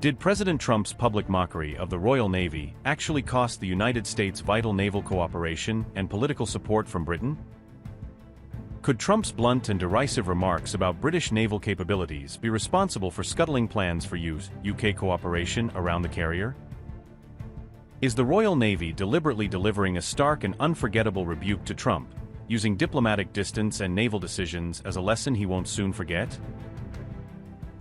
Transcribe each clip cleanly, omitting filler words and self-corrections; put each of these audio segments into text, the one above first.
Did President Trump's public mockery of the Royal Navy actually cost the United States vital naval cooperation and political support from Britain? Could Trump's blunt and derisive remarks about British naval capabilities be responsible for scuttling plans for U.S. UK cooperation around the carrier? Is the Royal Navy deliberately delivering a stark and unforgettable rebuke to Trump, using diplomatic distance and naval decisions as a lesson he won't soon forget?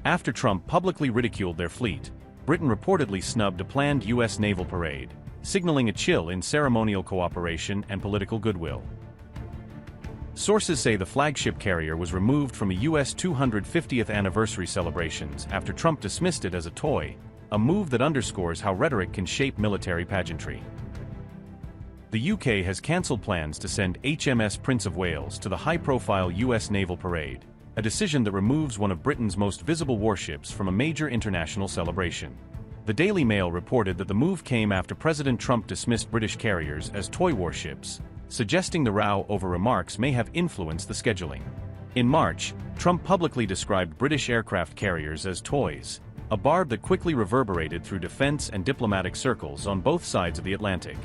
After Trump publicly ridiculed their fleet, Britain reportedly snubbed a planned U.S. naval parade, signaling a chill in ceremonial cooperation and political goodwill. Sources say the flagship carrier was removed from a U.S. 250th anniversary celebrations after Trump dismissed it as a toy, a move that underscores how rhetoric can shape military pageantry. The UK has cancelled plans to send HMS Prince of Wales to the high-profile U.S. naval parade, a decision that removes one of Britain's most visible warships from a major international celebration. The Daily Mail reported that the move came after President Trump dismissed British carriers as toy warships, suggesting the row over remarks may have influenced the scheduling. In March, Trump publicly described British aircraft carriers as toys, a barb that quickly reverberated through defense and diplomatic circles on both sides of the Atlantic.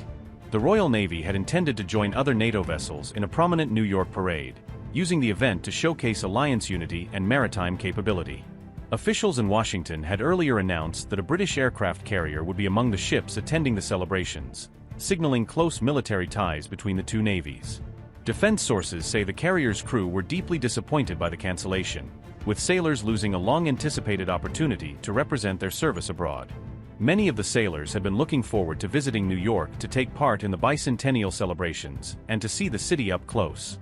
The Royal Navy had intended to join other NATO vessels in a prominent New York parade, using the event to showcase alliance unity and maritime capability. Officials in Washington had earlier announced that a British aircraft carrier would be among the ships attending the celebrations, signaling close military ties between the two navies. Defense sources say the carrier's crew were deeply disappointed by the cancellation, with sailors losing a long-anticipated opportunity to represent their service abroad. Many of the sailors had been looking forward to visiting New York to take part in the bicentennial celebrations and to see the city up close.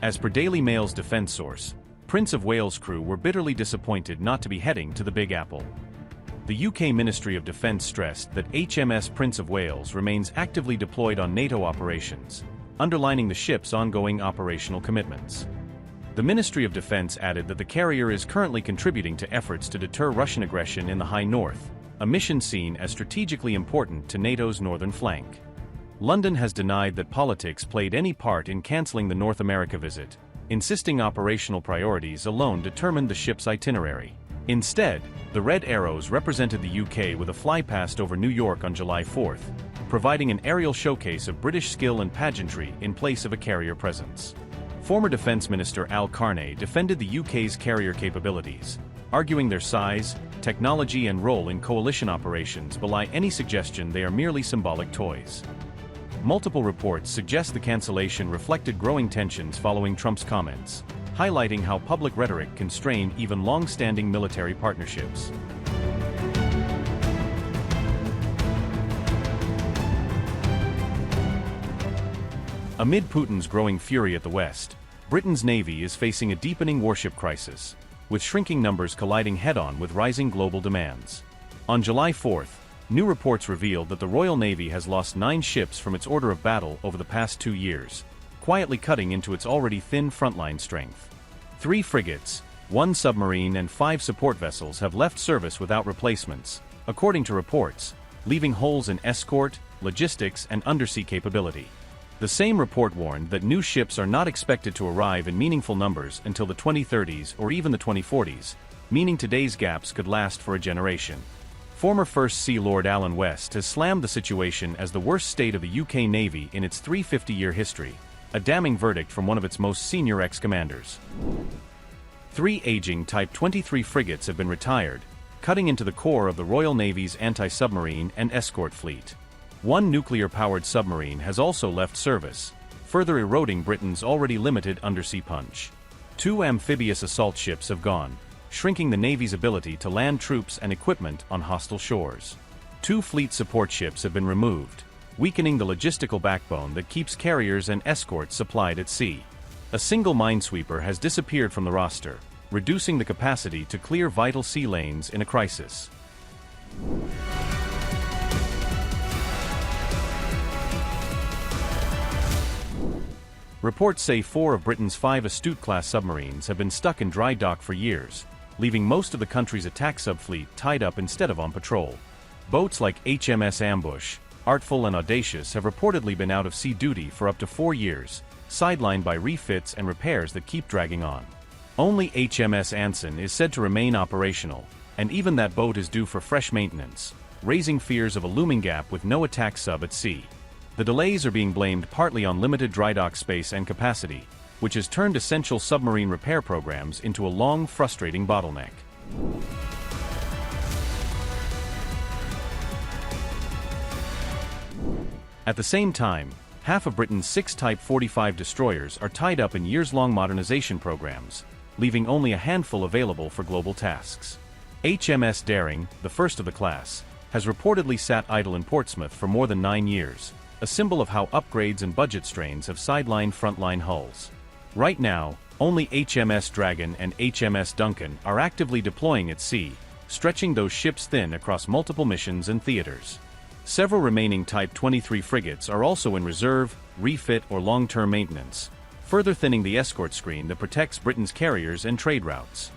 As per Daily Mail's defense source, Prince of Wales crew were bitterly disappointed not to be heading to the Big Apple. The UK Ministry of Defence stressed that HMS Prince of Wales remains actively deployed on NATO operations, underlining the ship's ongoing operational commitments. The Ministry of Defence added that the carrier is currently contributing to efforts to deter Russian aggression in the High North, a mission seen as strategically important to NATO's northern flank. London has denied that politics played any part in cancelling the North America visit, insisting operational priorities alone determined the ship's itinerary. Instead, the Red Arrows represented the UK with a flypast over New York on July 4th, providing an aerial showcase of British skill and pageantry in place of a carrier presence. Former Defence Minister Al Carney defended the UK's carrier capabilities, arguing their size, technology and role in coalition operations belie any suggestion they are merely symbolic toys. Multiple reports suggest the cancellation reflected growing tensions following Trump's comments, highlighting how public rhetoric can strain even long-standing military partnerships. Amid Putin's growing fury at the West, Britain's Navy is facing a deepening warship crisis, with shrinking numbers colliding head-on with rising global demands. On July 4th, new reports revealed that the Royal Navy has lost 9 ships from its order of battle over the past 2 years, quietly cutting into its already thin frontline strength. 3 frigates, 1 submarine and 5 support vessels have left service without replacements, according to reports, leaving holes in escort, logistics and undersea capability. The same report warned that new ships are not expected to arrive in meaningful numbers until the 2030s or even the 2040s, meaning today's gaps could last for a generation. Former First Sea Lord Alan West has slammed the situation as the worst state of the UK Navy in its 350-year history, a damning verdict from one of its most senior ex-commanders. 3 aging Type 23 frigates have been retired, cutting into the core of the Royal Navy's anti-submarine and escort fleet. 1 nuclear-powered submarine has also left service, further eroding Britain's already limited undersea punch. 2 amphibious assault ships have gone, shrinking the Navy's ability to land troops and equipment on hostile shores. 2 fleet support ships have been removed, weakening the logistical backbone that keeps carriers and escorts supplied at sea. A single minesweeper has disappeared from the roster, reducing the capacity to clear vital sea lanes in a crisis. Reports say 4 of Britain's 5 Astute-class submarines have been stuck in dry dock for years, leaving most of the country's attack subfleet tied up instead of on patrol. Boats like HMS Ambush, Artful and Audacious have reportedly been out of sea duty for up to 4 years, sidelined by refits and repairs that keep dragging on. Only HMS Anson is said to remain operational, and even that boat is due for fresh maintenance, raising fears of a looming gap with no attack sub at sea. The delays are being blamed partly on limited dry dock space and capacity, which has turned essential submarine repair programs into a long, frustrating bottleneck. At the same time, half of Britain's 6 Type 45 destroyers are tied up in years-long modernization programs, leaving only a handful available for global tasks. HMS Daring, the first of the class, has reportedly sat idle in Portsmouth for more than 9 years, a symbol of how upgrades and budget strains have sidelined frontline hulls. Right now, only HMS Dragon and HMS Duncan are actively deploying at sea, stretching those ships thin across multiple missions and theaters. Several remaining Type 23 frigates are also in reserve, refit, or long-term maintenance, further thinning the escort screen that protects Britain's carriers and trade routes.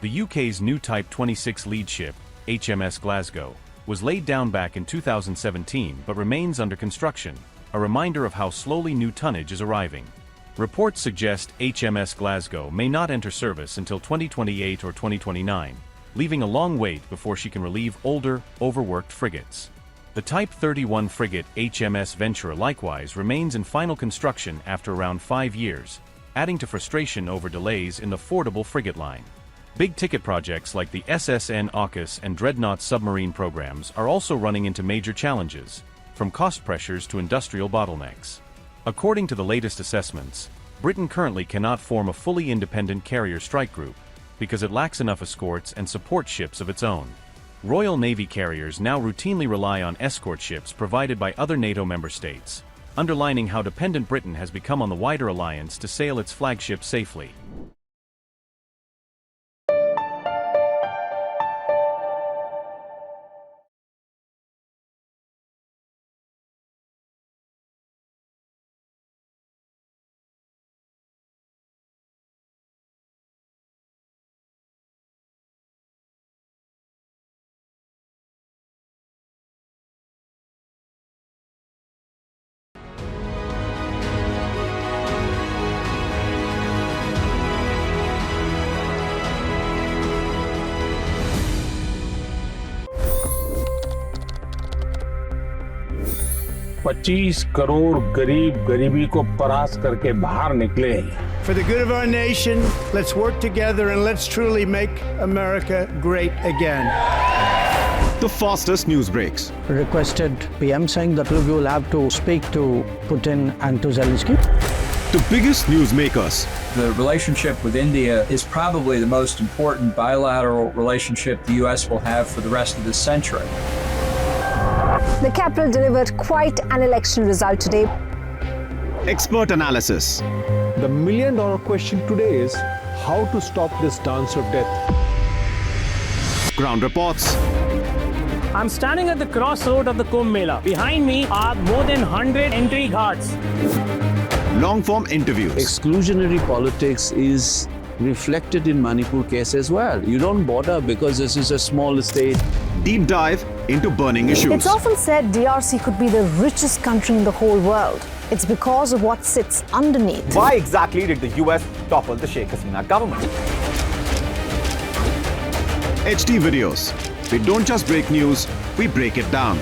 The UK's new Type 26 lead ship, HMS Glasgow, was laid down back in 2017 but remains under construction, a reminder of how slowly new tonnage is arriving. Reports suggest HMS Glasgow may not enter service until 2028 or 2029, leaving a long wait before she can relieve older, overworked frigates. The Type 31 frigate HMS Ventura likewise remains in final construction after around 5 years, adding to frustration over delays in the fordable frigate line. Big-ticket projects like the SSN AUKUS and Dreadnought submarine programs are also running into major challenges, from cost pressures to industrial bottlenecks. According to the latest assessments, Britain currently cannot form a fully independent carrier strike group because it lacks enough escorts and support ships of its own. Royal Navy carriers now routinely rely on escort ships provided by other NATO member states, underlining how dependent Britain has become on the wider alliance to sail its flagship safely. $25 crore गरीब गरीबी को परास्त करके बाहर निकले। For the good of our nation, let's work together and let's truly make America great again. The fastest news breaks. Requested PM saying that we will have to speak to Putin and to Zelensky. The biggest news makers. The relationship with India is probably the most important bilateral relationship the U.S. will have for the rest of this century. The capital delivered quite an election result today. Expert analysis. The million-dollar question today is how to stop this dance of death. Ground reports. I'm standing at the crossroad of the Kumbh Mela. Behind me are more than 100 entry guards. Long-form interviews. Exclusionary politics is reflected in Manipur case as well. You don't bother because this is a small state. Deep dive into burning issues. It's often said DRC could be the richest country in the whole world. It's because of what sits underneath. Why exactly did the US topple the Sheikh Hasina government? HD videos. We don't just break news, we break it down.